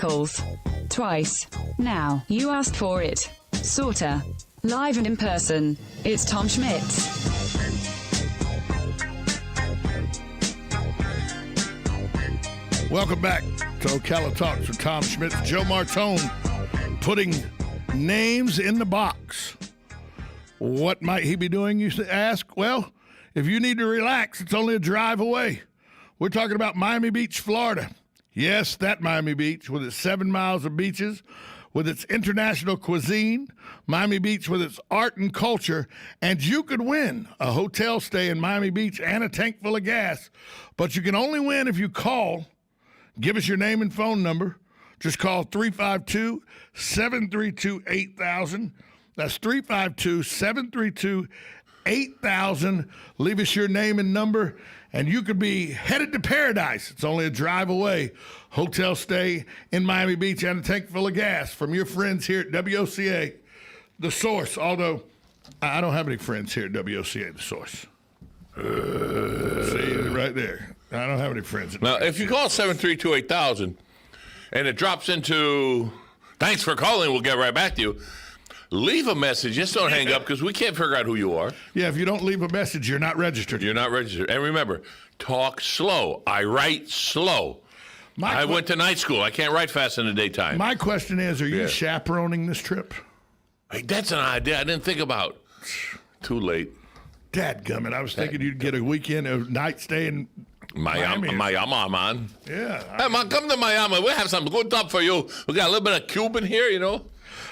Calls. Twice. Now, you asked for it. Sorta. Live and in person. It's Tom Schmitz. Welcome back to Ocala Talks with Tom Schmitz. Joe Martone putting names in the box. What might he be doing, you ask? Well, if you need to relax, it's only a drive away. We're talking about Miami Beach, Florida. Yes, that Miami Beach with its 7 miles of beaches, with its international cuisine, Miami Beach with its art and culture, and you could win a hotel stay in Miami Beach and a tank full of gas. But you can only win if you call. Give us your name and phone number. Just call 352-732-8000. That's 352-732-8000. Leave us your name and number, and you could be headed to paradise. It's only a drive away. Hotel stay in Miami Beach and a tank full of gas from your friends here at WOCA, The Source. Although, I don't have any friends here at WOCA, The Source. See, right there. I don't have any friends. Now, if you call 732-8000 and it drops into, thanks for calling, we'll get right back to you. Leave a message. Just don't hang up because we can't figure out who you are. Yeah, if you don't leave a message, you're not registered. You're not registered. And remember, talk slow. I write slow. I went to night school. I can't write fast in the daytime. My question is, are you chaperoning this trip? Hey, that's an idea I didn't think about. Too late. Dadgummit, I was thinking you'd get a weekend, a night stay in Miami, man. Yeah. Hey, man, come to Miami. We'll have some good stuff for you. We got a little bit of Cuban here, you know.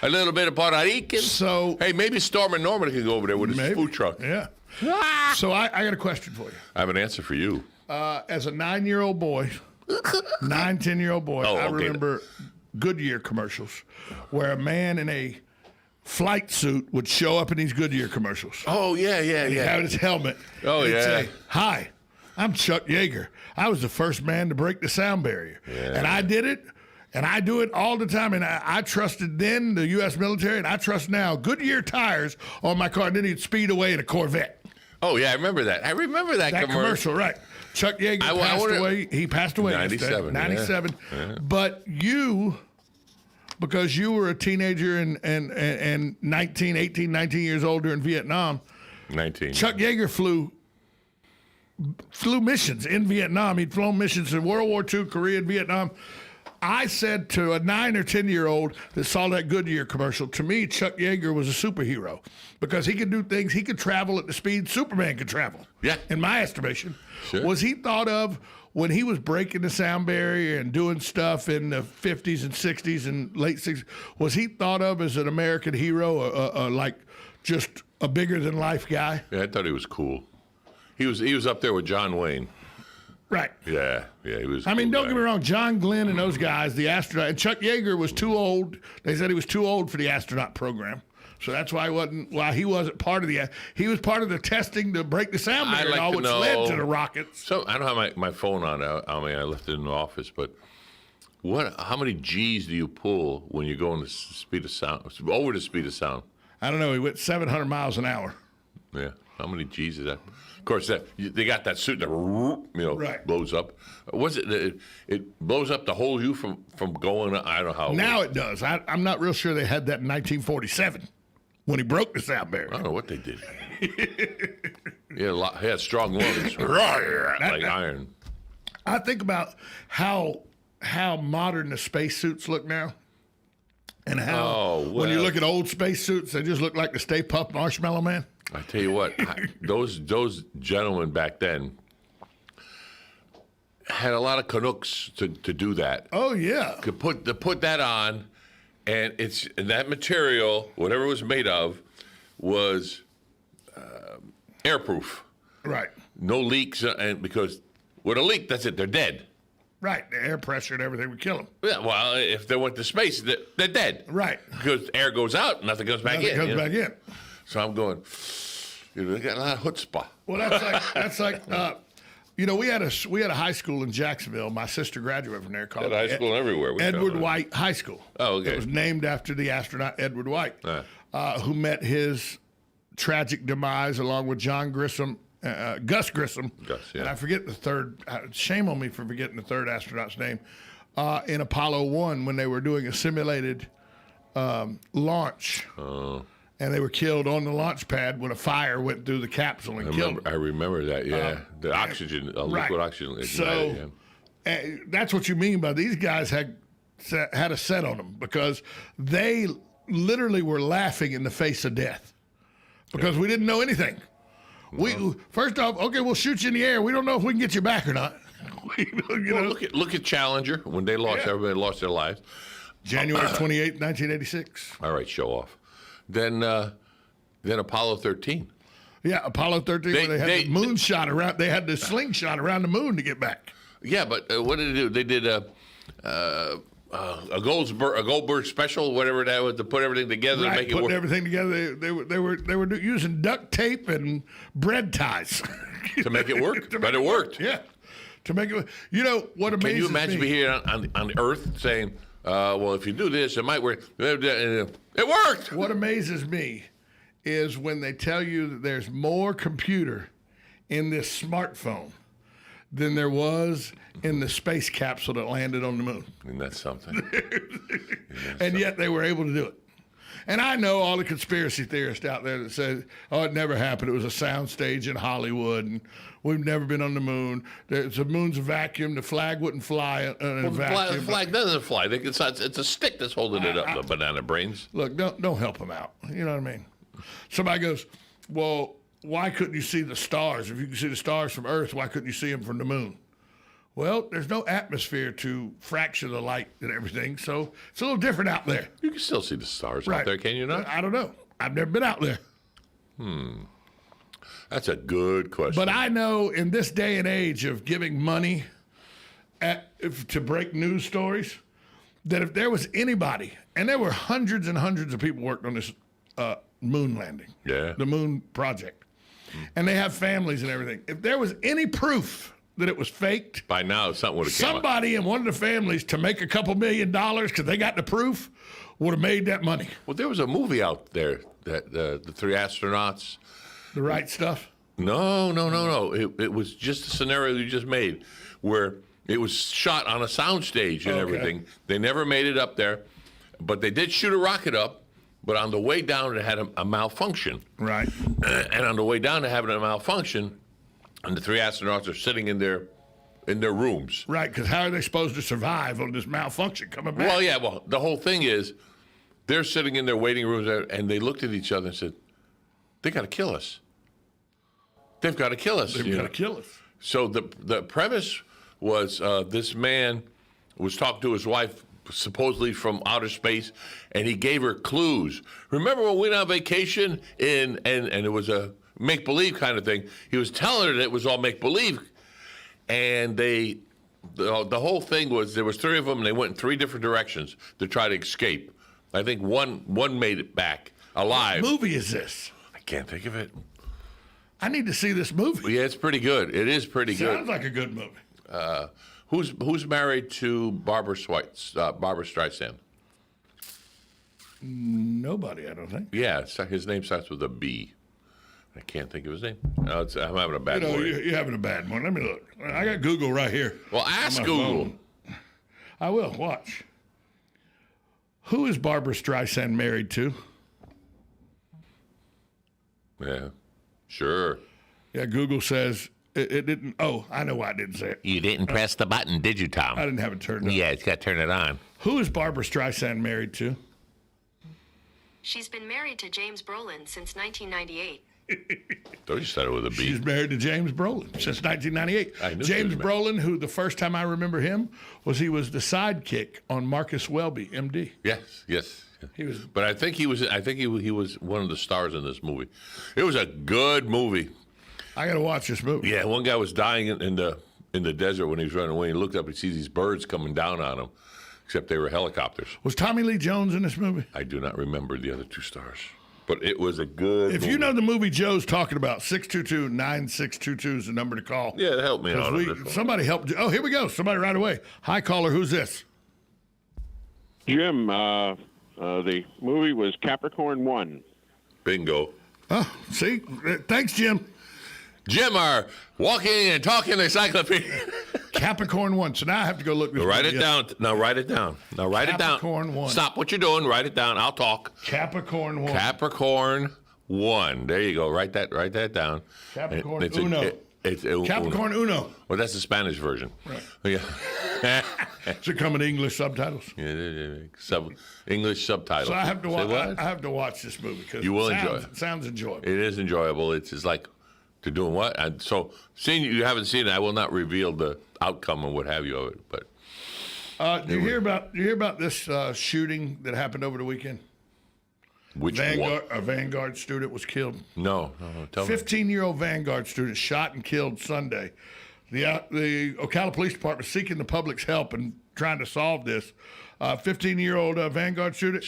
A little bit of Puerto Rican. So, hey, maybe Storm and Norman can go over there with his food truck. Yeah. So I got a question for you. I have an answer for you. As a 9-year-old boy, 10-year-old boy, I remember Goodyear commercials where a man in a flight suit would show up in these Goodyear commercials. Oh, yeah. He had his helmet. Oh, He'd yeah. say, "Hi, I'm Chuck Yeager. I was the first man to break the sound barrier. Yeah. And I did it, and I do it all the time. And I trusted then the U.S. military, and I trust now Goodyear tires on my car." And then he'd speed away in a Corvette. Oh, yeah, I remember that. I remember that commercial, right. Chuck Yeager passed away. He passed away 97. 97. Yeah. But you, because you were a teenager and 18, 19 years old during Vietnam. 19. Chuck Yeager flew missions in Vietnam. He'd flown missions in World War II, Korea, and Vietnam. I said to a 9 or 10-year-old that saw that Goodyear commercial, to me, Chuck Yeager was a superhero because he could do things. He could travel at the speed Superman could travel. Yeah. In my estimation. Sure. Was he thought of when he was breaking the sound barrier and doing stuff in the 50s and 60s and late 60s, was he thought of as an American hero, like just a bigger-than-life guy? Yeah, I thought he was cool. He was up there with John Wayne. Right. Yeah, he was. I mean, cool don't get me wrong. John Glenn and those guys, the astronaut, and Chuck Yeager was too old. They said he was too old for the astronaut program, so that's why he wasn't part of the. He was part of the testing to break the sound barrier, which led to the rockets. So I don't have my phone on. I mean, I left it in the office, but how many G's do you pull when you go in the speed of sound over the speed of sound? I don't know. He went 700 miles an hour. Yeah. How many G's is that? Of course, they got that suit that right. blows up. Was it blows up to hold you from going? I don't know how. Now it does. I'm not real sure they had that in 1947 when he broke the sound barrier. I don't know what they did. He had strong lungs, like iron. I think about how modern the spacesuits look now. And how, when you look at old spacesuits, they just look like the Stay Puft Marshmallow Man. I tell you what, those gentlemen back then had a lot of Canucks to do that. Oh yeah, to put that on, and that material, whatever it was made of, was airproof. Right. No leaks, and because with a leak, that's it. They're dead. Right, the air pressure and everything would kill them. Yeah, well, if they went to space, they're dead. Right. Because air goes out, nothing comes back in. Nothing comes back in. So I'm going, they got a lot of chutzpah. Well, that's like, we had a high school in Jacksonville. My sister graduated from there called high school everywhere. Edward White High School. Oh, okay. It was named after the astronaut Edward White, who met his tragic demise along with John Grissom. Gus Grissom. Gus, yeah. And I forget the third. Shame on me for forgetting the third astronaut's name. in Apollo 1 when they were doing a simulated launch. Oh. And they were killed on the launch pad when a fire went through the capsule and killed them. I remember that, yeah. The oxygen, liquid oxygen. Ignited, that's what you mean by these guys had a set on them, because they literally were laughing in the face of death because we didn't know anything. We first off, okay, we'll shoot you in the air. We don't know if we can get you back or not. Look at Challenger when they lost. Everybody lost their lives. January 28, 1986. All right, show off. Then Apollo 13. Yeah, Apollo 13, where they had the moonshot around. They had the slingshot around the moon to get back. Yeah, but what did they do? They did a Goldberg special, whatever that was, to put everything together and make it work. Putting everything together. They were using duct tape and bread ties to make it work. But it worked. Yeah, to make it. You know what amazes me? Can you imagine being here on Earth saying, "Well, if you do this, it might work." It worked. What amazes me is when they tell you that there's more computer in this smartphone than there was in the space capsule that landed on the moon. And that's something. And yet they were able to do it. And I know all the conspiracy theorists out there that say, oh, it never happened. It was a soundstage in Hollywood, and we've never been on the moon. The moon's a vacuum. The flag wouldn't fly in a vacuum. The flag doesn't fly. It's a stick that's holding it up, the banana brains. Look, don't help them out. You know what I mean? Somebody goes, well, why couldn't you see the stars? If you can see the stars from Earth, why couldn't you see them from the moon? Well, there's no atmosphere to fracture the light and everything, so it's a little different out there. You can still see the stars out there, can you not? I don't know. I've never been out there. That's a good question. But I know in this day and age of giving money to break news stories, that if there was anybody, and there were hundreds and hundreds of people working on this moon landing, the moon project, and they have families and everything. If there was any proof that it was faked, by now something would have come somebody in one of the families, to make a couple $1 million because they got the proof, would have made that money. Well, there was a movie out there that the three astronauts. The Right Stuff? No. It was just a scenario you just made, where it was shot on a soundstage and everything. They never made it up there, but they did shoot a rocket up. But on the way down, it had a malfunction. Right. And on the way down to having a malfunction, and the three astronauts are sitting in their rooms. Right, because how are they supposed to survive on this malfunction coming back? Well, yeah, the whole thing is they're sitting in their waiting rooms, and they looked at each other and said, they got to kill us. They've got to kill us. They've got to kill us. So the premise was this man was talking to his wife, supposedly from outer space, and he gave her clues. Remember when we went on vacation and it was a make-believe kind of thing? He was telling her that it was all make-believe, and the whole thing was there was three of them, and they went in three different directions to try to escape. I think one made it back alive. What movie is this? I can't think of it. I need to see this movie. Yeah, it's pretty good. It is pretty good. Sounds like a good movie. Who's married to Barbara Streisand? Nobody, I don't think. Yeah, his name starts with a B. I can't think of his name. No, I'm having a bad morning. You're having a bad one. Let me look. I got Google right here. Well, ask Google. Phone. I will. Watch. Who is Barbara Streisand married to? Yeah, sure. Yeah, Google says it didn't. Oh, I know why I didn't say it. You didn't press the button, did you, Tom? I didn't have it turned on. Yeah, it's got to turn it on. Who is Barbara Streisand married to? She's been married to James Brolin since 1998. Thought you started with a B. She's married to James Brolin since 1998. I knew James Brolin, who the first time I remember him was he was the sidekick on Marcus Welby, MD. Yes. He was, but I think he was one of the stars in this movie. It was a good movie. I got to watch this movie. Yeah, one guy was dying in the desert when he was running away. He looked up and sees these birds coming down on him, except they were helicopters. Was Tommy Lee Jones in this movie? I do not remember the other two stars, but it was a good movie. You know the movie Joe's talking about, 622-9622 is the number to call. Yeah, help me out. Somebody help. Oh, here we go. Somebody right away. Hi, caller. Who's this? Jim, the movie was Capricorn 1. Bingo. Oh, see? Thanks, Jim. Jim, our walking and talking encyclopedia. Capricorn 1. So now I have to go look this Write movie it down. Now write it down. Now write it down. Capricorn 1. Stop what you're doing. Write it down. I'll talk. Capricorn 1. Capricorn 1. There you go. Write that down. Capricorn It's Uno. It's Capricorn Uno. Well, that's the Spanish version. Right. Yeah. Does it come in English subtitles? English subtitles. So I have to Say watch. what? I have to watch this movie because You will enjoy enjoy it. Sounds enjoyable. It is enjoyable. It's just like to doing what? And so, seeing you haven't seen it, I will not reveal the outcome and what have you of it. But Did you hear about this shooting that happened over the weekend? which one? A Vanguard student was killed. No, tell me. 15-year-old Vanguard student shot and killed Sunday. The Ocala Police Department seeking the public's help in trying to solve this. 15-year-old Vanguard student,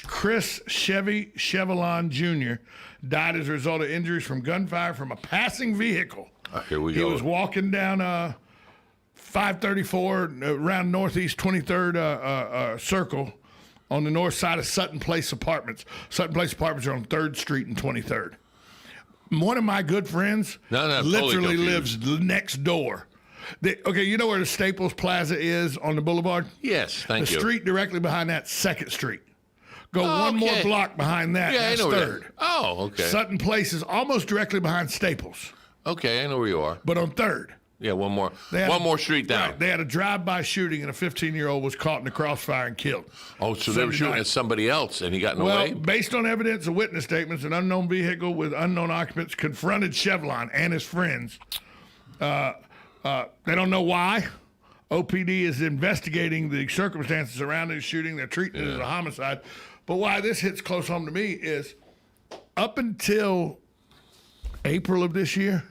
Chris Chevalon Jr., died as a result of injuries from gunfire from a passing vehicle. Here we He go. was walking down 534 around Northeast 23rd Circle on the north side of Sutton Place Apartments. Sutton Place Apartments are on 3rd Street and 23rd. One of my good friends I'm literally totally lives next door. Okay, you know where the Staples Plaza is on the boulevard? Yes, thank The you. street directly behind that, 2nd Street. Go one okay. more block behind that, Yeah, I that's know where 3rd. that- Oh, okay. Sutton Place is almost directly behind Staples, Okay, I know where you are. but on 3rd. Yeah, one more They had more street down. Right, they had a drive-by shooting, and a 15-year-old was caught in the crossfire and killed. Oh, so they were Sunday shooting night. at somebody else, and he got in the Well, way? based on evidence and witness statements, an unknown vehicle with unknown occupants confronted Chevlon and his friends. They don't know why. OPD is investigating the circumstances surrounding the shooting. They're treating it as a homicide. But why this hits close home to me is up until April of this year,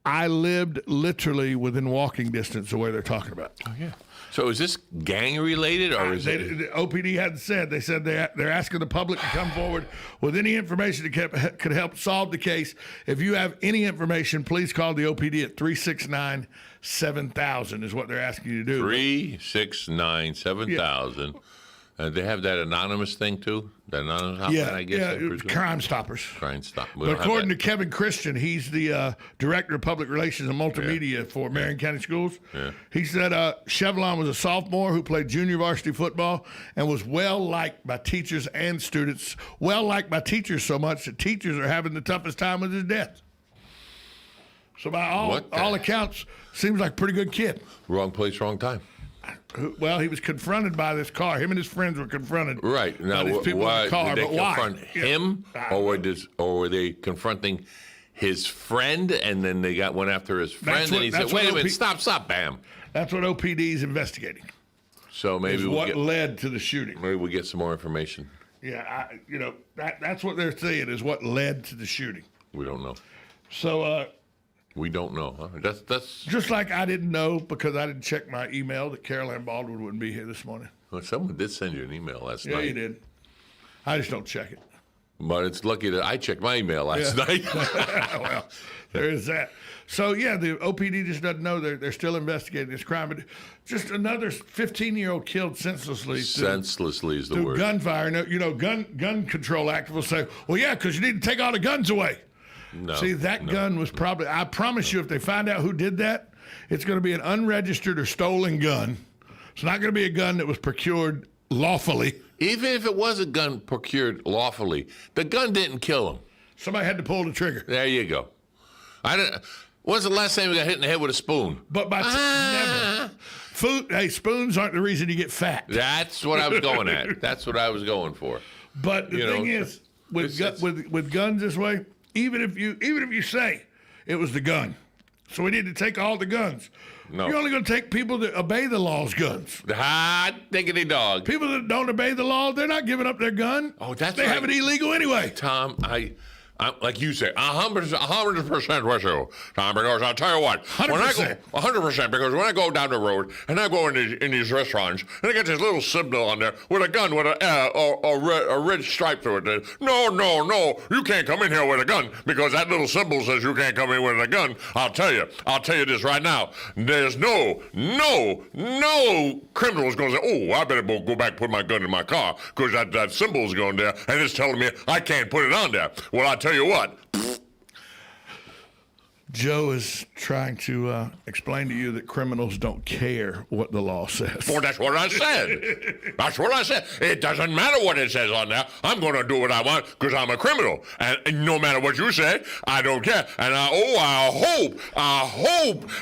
I lived literally within walking distance of where they're talking about. Oh, yeah. So is this gang related, or is The it? OPD hadn't said. They said they're asking the public to come forward with any information that could help solve the case. If you have any information, please call the OPD at 369-7000 is what they're asking you to do. 369-7000. They have that anonymous thing too. That anonymous hotline, Yeah, I guess. I presume? Crime Stoppers. Try and stop. We But don't have according to that. Kevin Christian, he's the director of public relations and multimedia for Marion County Schools. Yeah. He said Chevlon was a sophomore who played junior varsity football and was well liked by teachers and students. Well liked by teachers so much that teachers are having the toughest time with his death. So by all accounts, seems like a pretty good kid. Wrong place, wrong time. Well, he was confronted by this car. Him and his friends were confronted. Right. Now, by these people in why the car. did But they why? confront Yeah. him, I or don't know. were they confronting his friend, and then they went after his friend, That's and what- he said, that's "Wait a what minute, stop, bam." That's what OPD is investigating. So maybe Is what we'll led to the shooting. get some more information. Yeah, that's what they're saying is what led to the shooting. We don't know. So We don't know. Huh? That's just like I didn't know because I didn't check my email that Carol Ann Baldwin wouldn't be here this morning. well, someone did send you an email last Yeah, night. you did. I just don't check it. But it's lucky that I checked my email last night. Well, there is that. So yeah, the OPD just doesn't know they're still investigating this crime. But just another 15-year-old killed senselessly. Senselessly is the through word. gunfire. Gun control activists will say, well, yeah, because you need to take all the guns away. No, See, that no. gun was probably, I promise you, if they find out who did that, it's going to be an unregistered or stolen gun. It's not going to be a gun that was procured lawfully. Even if it was a gun procured lawfully, the gun didn't kill him. Somebody had to pull the trigger. There you go. When's the last time you got hit in the head with a spoon? But never. Spoons aren't the reason you get fat. That's what I was going at. That's what I was going for. But the thing is, with guns this way, even if you say it was the gun, so we need to take all the guns. No. You're only going to take people that obey the law's guns. Hot diggity dog. People that don't obey the law, they're not giving up their gun. Oh, that's they right. have it illegal anyway. Tom, I like you say, 100% with you, Tom, because I'll tell you what, 100%. 100%, because when I go down the road and I go in these restaurants and I get this little symbol on there with a gun with a red stripe through it. No, you can't come in here with a gun because that little symbol says you can't come in with a gun. I'll tell you this right now. There's no criminal is going to say, oh, I better go back and put my gun in my car because that symbol's going there and it's telling me I can't put it on there. Well, I tell you what. Joe is trying to explain to you that criminals don't care what the law says. Well, that's what I said. That's what I said. It doesn't matter what it says on there. I'm going to do what I want because I'm a criminal. And no matter what you say, I don't care. And I hope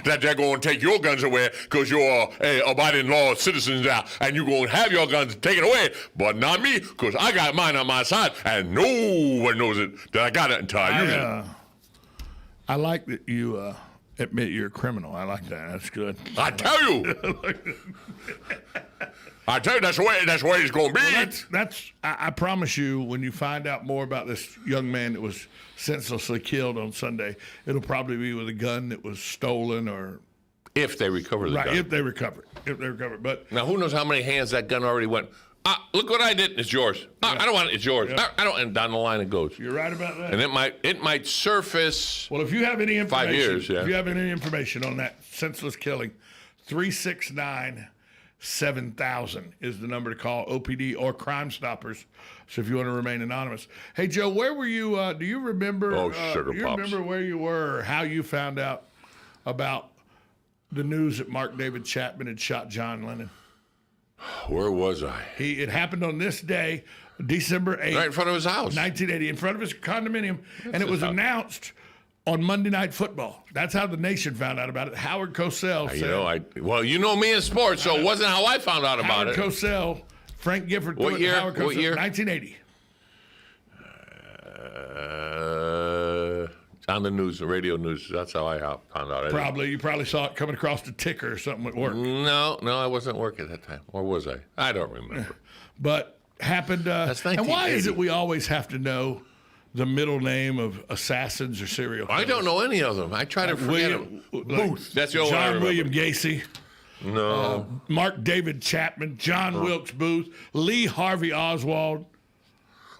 that they're going to take your guns away because you're abiding law citizens now, and you're going to have your guns taken away. But not me, because I got mine on my side, and no one knows it that I got it until I use it. I like that you admit you're a criminal. I like that. That's good. I tell you. That's the way it's going to be. Well, I promise you, when you find out more about this young man that was senselessly killed on Sunday, it'll probably be with a gun that was stolen or... If they recover the gun. Right, if they recover it. But now, who knows how many hands that gun already went. Look what I did. It's yours. I don't want it. It's yours. Yeah. I don't. And down the line it goes. You're right about that. And it might surface. Well, if you have any information, 5 years. Yeah. If you have any information on that senseless killing, 369-7000 is the number to call. OPD or Crime Stoppers. So if you want to remain anonymous. Hey Joe, where were you? Do you remember? Sugar do you Pops. remember where you were? Or how you found out about the news that Mark David Chapman had shot John Lennon? Where was I? It happened on this day, December 8th. Right in front of his house. 1980, in front of his condominium. And it was announced on Monday Night Football. That's how the nation found out about it. Howard Cosell said. You know me in sports, so it wasn't how I found out about Howard it. Cosell, Frank Gifford. What year? Howard Cosell, What year? 1980. On the news, the radio news. That's how I found out. You probably saw it coming across the ticker or something at work. No, I wasn't working at that time. Or was I? I don't remember. But happened. That's and why is 1980. it we always have to know the middle name of assassins or serial killers? I don't know any of them. I try to forget them. Booth. That's the only one I John remember. William Gacy. No. Mark David Chapman, John Wilkes Booth, Lee Harvey Oswald,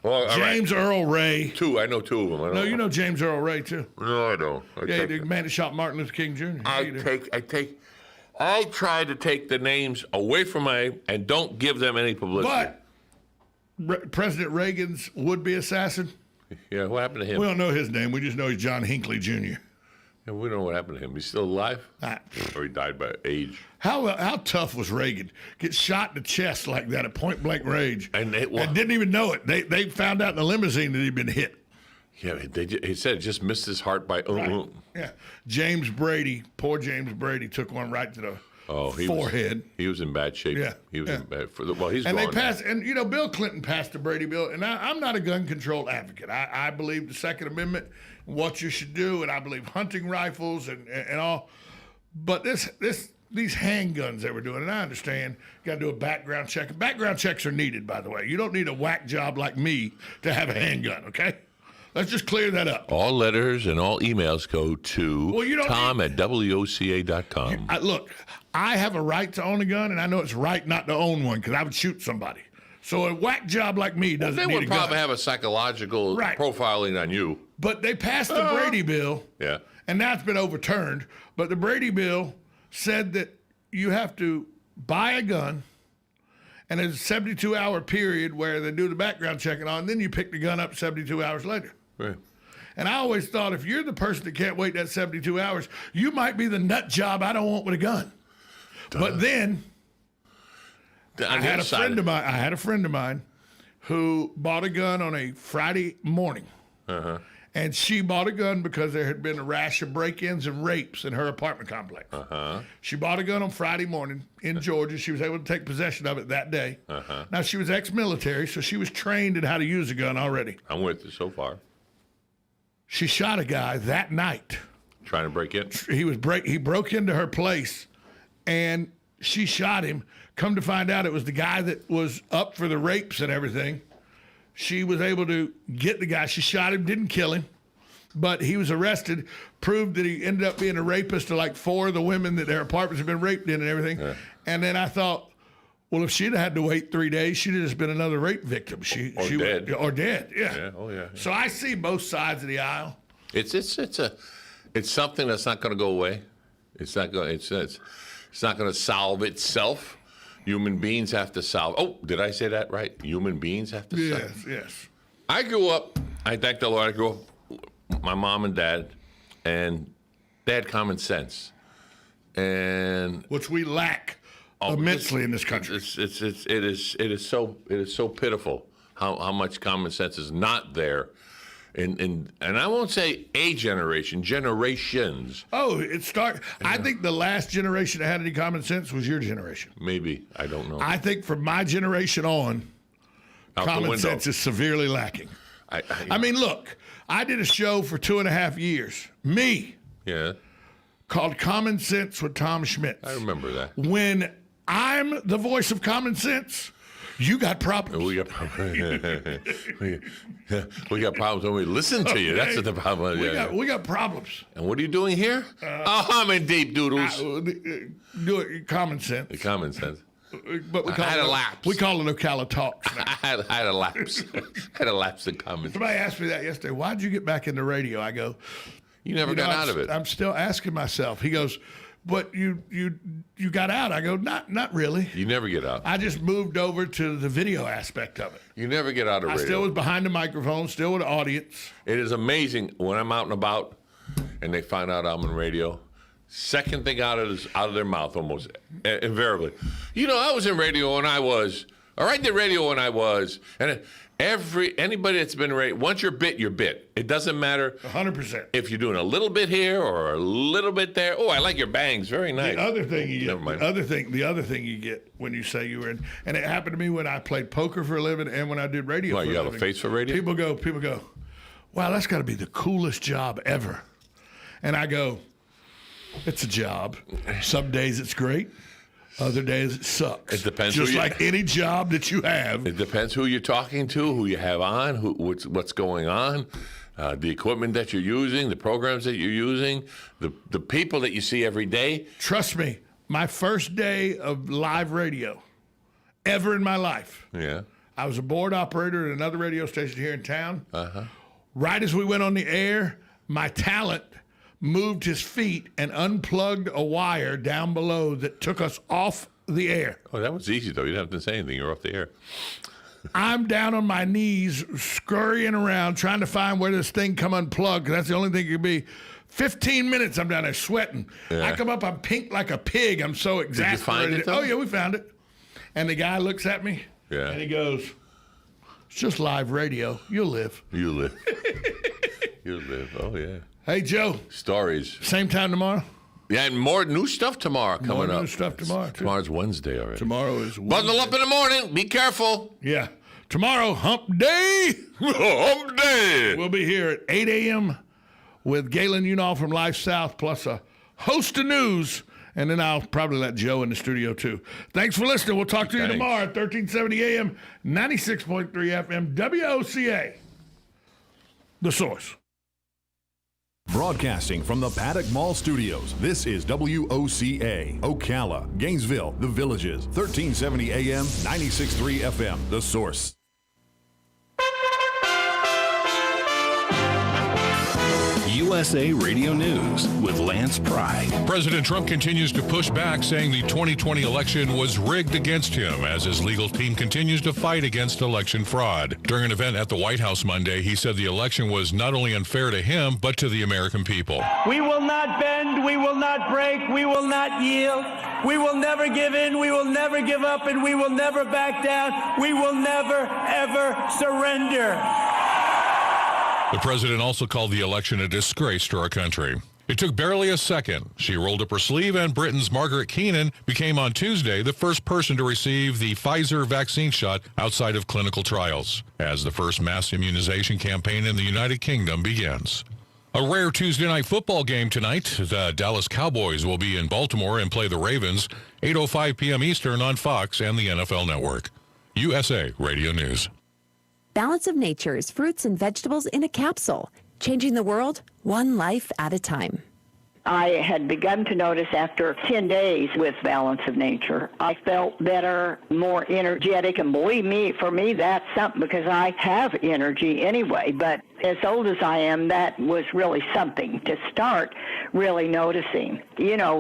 Well, all James right. Earl Ray. I know two of them. I don't No, you know James Earl Ray too. No, I don't. Yeah, the man that shot Martin Luther King Jr. I try to take the names away from and don't give them any publicity. But President Reagan's would-be assassin, Yeah, what happened to him? we don't know his name. We just know he's John Hinckley Jr. Yeah, we don't know what happened to him. He's still alive? Ah, Or he died by age? How tough was Reagan? Get shot in the chest like that at point-blank range And didn't even know it. They found out in the limousine that he'd been hit. Yeah, he said it just missed his heart by. Yeah, James Brady, poor James Brady, took one right to the forehead. He was in bad shape. Yeah, he was yeah. in bad. He's And gone. they passed, and Bill Clinton passed the Brady bill. And I'm not a gun control advocate. I believe the Second Amendment, what you should do, and I believe hunting rifles and all. But these handguns they were doing, and I understand, got to do a background check. Background checks are needed, by the way. You don't need a whack job like me to have a handgun. Okay, let's just clear that up. All letters and all emails go to Tom@WOCA.com. Look, I have a right to own a gun, and I know it's right not to own one because I would shoot somebody. So a whack job like me doesn't They need would a gun. probably have a psychological profiling on you. But they passed the Brady bill, Yeah. and now it's been overturned. But the Brady bill said that you have to buy a gun, and there's a 72-hour period where they do the background check and all, and then you pick the gun up 72 hours later. Right. And I always thought if you're the person that can't wait that 72 hours, you might be the nut job I don't want with a gun. But then I had a friend of mine who bought a gun on a Friday morning. Uh-huh. And she bought a gun because there had been a rash of break-ins and rapes in her apartment complex. Uh-huh. She bought a gun on Friday morning in Georgia. She was able to take possession of it that day. Uh-huh. Now, she was ex-military, so she was trained in how to use a gun already. I'm with you so far. She shot a guy that night. Trying to break in? He broke into her place, and she shot him. Come to find out, it was the guy that was up for the rapes and everything. She was able to get the guy. She shot him, didn't kill him, but he was arrested, proved that he ended up being a rapist to like 4 of the women that their apartments had been raped in and everything. Yeah. And then I thought, well, if she'd had to wait 3 days, she'd have just been another rape victim. She dead. Or dead, yeah. Yeah. Oh, yeah. So I see both sides of the aisle. It's something that's not going to go away. It's not going to solve itself. Human beings have to solve. Oh, did I say that right? Human beings have to solve. Yes. I grew up, I thank the Lord, I grew up with my mom and dad, and They had common sense, and which we lack immensely in this country. It is so pitiful how much common sense is not there. And I won't say a generation, generations. Oh, I think the last generation that had any common sense was your generation. Maybe. I don't know. I think from my generation on, common sense is severely lacking. I mean, look, I did a show for 2.5 years. Yeah. Called Common Sense with Tom Schmidt. I remember that. When I'm the voice of common sense, you got problems. We got problems. We got problems when we listen to you. That's what the problem is. We got problems. And what are you doing here? I'm in deep doodles. Do it common sense. The common sense. But we call it a lapse. We call it Ocala talks. I had a lapse. I had a lapse in common sense. Somebody asked me that yesterday. Why'd you get back into radio? I go, you never got out of it. I'm still asking myself. He goes, but you got out. I go, not really. You never get out. I just moved over to the video aspect of it. You never get out of radio. I still was behind the microphone, still with the audience. It is amazing when I'm out and about and they find out I'm on radio. Second thing out of their mouth almost invariably. I was in radio when I was, or I did radio when I was, and anybody that's been radio, once you're bit. It doesn't matter 100% if you're doing a little bit here or a little bit there. Oh, I like your bangs, very nice. The other thing you get, the other thing you get when you say you were in, and it happened to me when I played poker for a living and when I did radio. Well, you have a face for radio? People go, wow, that's got to be the coolest job ever, and I go, it's a job. Some days it's great. Other days it sucks. It depends. Just like any job that you have. It depends who you're talking to, who you have on, what's going on, the equipment that you're using, the programs that you're using, the people that you see every day. Trust me, my first day of live radio ever in my life. Yeah. I was a board operator at another radio station here in town. Uh-huh. Right as we went on the air, my talent moved his feet and unplugged a wire down below that took us off the air. Oh, that was easy, though. You didn't have to say anything. You're off the air. I'm down on my knees, scurrying around, trying to find where this thing come unplugged. That's the only thing it could be. 15 minutes, I'm down there sweating. Yeah. I come up, I'm pink like a pig. I'm so exasperated. Did you find it, though? Oh, yeah, we found it. And the guy looks at me, and he goes, it's just live radio. You'll live. You live. You live. Oh, yeah. Hey, Joe. Stories. Same time tomorrow? Yeah, and more new stuff tomorrow coming up. More new stuff tomorrow, too. Tomorrow's Wednesday already. Tomorrow is Wednesday. Bundle up in the morning. Be careful. Yeah. Tomorrow, hump day. Hump day. We'll be here at 8 a.m. with Galen Unall from Life South, plus a host of news. And then I'll probably let Joe in the studio, too. Thanks for listening. We'll talk to you tomorrow at 1370 a.m., 96.3 FM, WOCA. The Source. Broadcasting from the Paddock Mall Studios, this is WOCA, Ocala, Gainesville, The Villages, 1370 AM, 96.3 FM, The Source. USA Radio News with Lance Pry. President Trump continues to push back, saying the 2020 election was rigged against him as his legal team continues to fight against election fraud. During an event at the White House Monday, he said the election was not only unfair to him, but to the American people. We will not bend, we will not break, we will not yield. We will never give in, we will never give up, and we will never back down. We will never, ever surrender. The president also called the election a disgrace to our country. It took barely a second. She rolled up her sleeve, and Britain's Margaret Keenan became on Tuesday the first person to receive the Pfizer vaccine shot outside of clinical trials, as the first mass immunization campaign in the United Kingdom begins. A rare Tuesday night football game tonight. The Dallas Cowboys will be in Baltimore and play the Ravens, 8:05 p.m. Eastern on Fox and the NFL Network. USA Radio News. Balance of Nature's fruits and vegetables in a capsule, changing the world one life at a time. I had begun to notice after 10 days with Balance of Nature, I felt better, more energetic, and believe me, for me, that's something because I have energy anyway, but as old as I am, that was really something to start really noticing. You know,